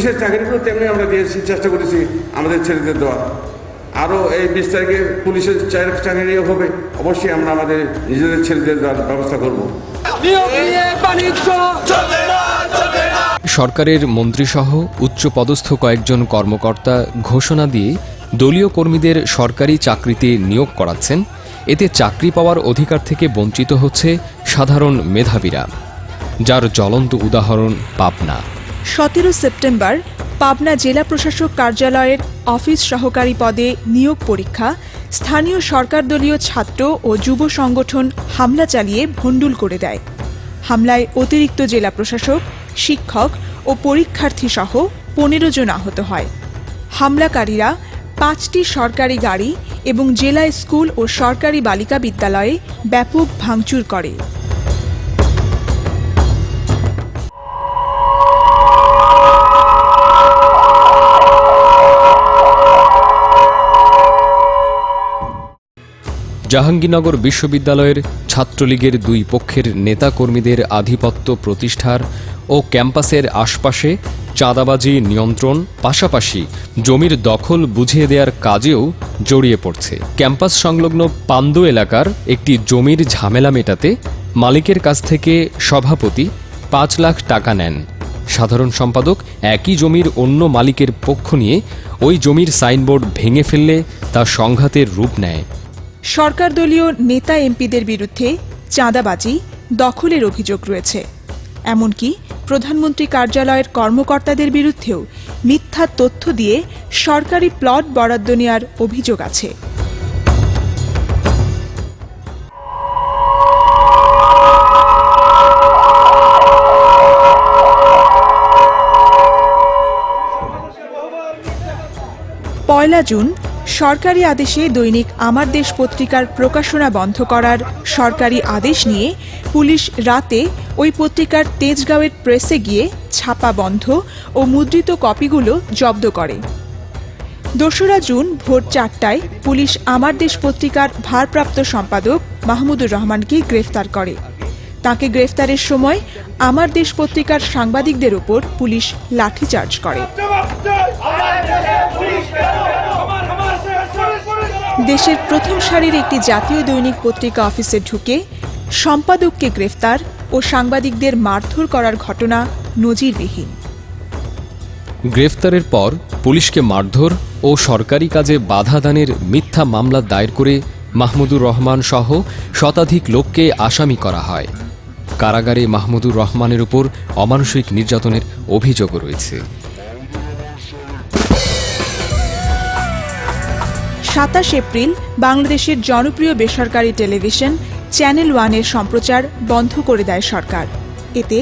পুলিশের চাকরিগুলো তেমনি আমরা দিয়েছি, চেষ্টা করেছি আমাদের ছেলেদের দেওয়া। আরও এই 20 তারিখে পুলিশের চাকরিও হবে, অবশ্যই আমরা আমাদের নিজেদের ছেলেদের দেওয়ার ব্যবস্থা করব। সরকারের মন্ত্রীসহ উচ্চপদস্থ কয়েকজন কর্মকর্তা ঘোষণা দিয়ে দলীয় কর্মীদের সরকারি চাকরিতে নিয়োগ করাচ্ছেন। এতে চাকরি পাওয়ার অধিকার থেকে বঞ্চিত হচ্ছে সাধারণ মেধাবীরা, যার জ্বলন্ত উদাহরণ পাবনা। 17 সেপ্টেম্বর পাবনা জেলা প্রশাসক কার্যালয়ের অফিস সহকারী পদে নিয়োগ পরীক্ষা স্থানীয় সরকার দলীয় ছাত্র ও যুব সংগঠন হামলা চালিয়ে ভণ্ডুল করে দেয়। হামলায় অতিরিক্ত জেলা প্রশাসক, শিক্ষক ও পরীক্ষার্থী সহ 15 জন আহত হয়। হামলাকারীরা 5টি সরকারি গাড়ি এবং জেলা স্কুল ও সরকারি বালিকা বিদ্যালয়ে ব্যাপক ভাঙচুর করে। জাহাঙ্গীরনগর বিশ্ববিদ্যালয়ের ছাত্রলীগের দুই পক্ষের নেতাকর্মীদের আধিপত্য প্রতিষ্ঠার ও ক্যাম্পাসের আশপাশে চাঁদাবাজি নিয়ন্ত্রণ, পাশাপাশি জমির দখল বুঝিয়ে দেওয়ার কাজেও জড়িয়ে পড়ছে। ক্যাম্পাস সংলগ্ন পান্দু এলাকার একটি জমির ঝামেলা মেটাতে মালিকের কাছ থেকে সভাপতি 5 লাখ টাকা নেন। সাধারণ সম্পাদক একই জমির অন্য মালিকের পক্ষ নিয়ে ওই জমির সাইনবোর্ড ভেঙে ফেললে তা সংঘাতের রূপ নেয়। সরকার দলীয় নেতা এমপিদের বিরুদ্ধে চাঁদাবাজি, দখলের অভিযোগ রয়েছে। এমনকি প্রধানমন্ত্রী কার্যালয়ের কর্মকর্তাদের বিরুদ্ধেও মিথ্যা তথ্য দিয়ে সরকারি প্লট বরাদ্দ নেওয়ার অভিযোগ আছে। পয়লা জুন সরকারি আদেশে দৈনিক আমার দেশ পত্রিকার প্রকাশনা বন্ধ করার সরকারি আদেশ নিয়ে পুলিশ রাতে ওই পত্রিকার তেজগাঁওয়ের প্রেসে গিয়ে ছাপা বন্ধ ও মুদ্রিত কপিগুলো জব্দ করে। 2রা জুন ভোর 4টায় পুলিশ আমার দেশ পত্রিকার ভারপ্রাপ্ত সম্পাদক মাহমুদুর রহমানকে গ্রেফতার করে। তাকে গ্রেফতারের সময় আমার দেশ পত্রিকার সাংবাদিকদের উপর পুলিশ লাঠিচার্জ করে। দেশের প্রথম সারির একটি জাতীয় দৈনিক পত্রিকা অফিসে ঢুকে সম্পাদককে গ্রেফতার ও সাংবাদিকদের মারধর করার ঘটনা নজিরবিহীন। গ্রেফতারের পর পুলিশকে মারধর ও সরকারি কাজে বাধা দানের মিথ্যা মামলা দায়ের করে মাহমুদুর রহমান সহ শতাধিক লোককে আসামি করা হয়। কারাগারে মাহমুদুর রহমানের উপর অমানসিক নির্যাতনের অভিযোগও রয়েছে। 27 এপ্রিল বাংলাদেশের জনপ্রিয় বেসরকারি টেলিভিশন চ্যানেল 1-এর সম্প্রচার বন্ধ করে দেয় সরকার। এতে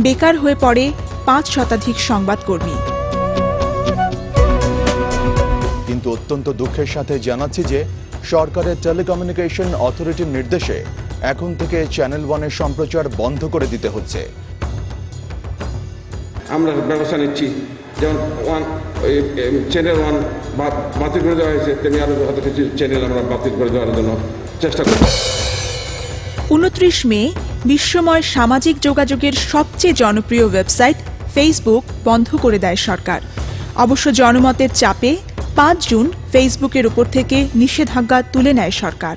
বেকার হয়ে পড়ে 5 শতাধিক সংবাদকর্মী। কিন্তু অত্যন্ত দুঃখের সাথে জানাচ্ছি যে সরকারের টেলিকমিউনিকেশন অথরিটির নির্দেশে এখন থেকে চ্যানেল 1-এর সম্প্রচার বন্ধ করে দিতে হচ্ছে। আমরা ব্যবস্থা নিচ্ছি, যেমন চ্যানেল 1 বাতিল করে দেওয়া হয়েছে, তেমনি আরো কিছু চ্যানেল আমরা বাতিল করে দেওয়ার জন্য চেষ্টা করব। 29 মে বিশ্বময় সামাজিক যোগাযোগের সবচেয়ে জনপ্রিয় ওয়েবসাইট ফেসবুক বন্ধ করে দেয় সরকার। অবশ্য জনমতের চাপে 5 জুন ফেসবুকের উপর থেকে নিষেধাজ্ঞা তুলে নেয় সরকার।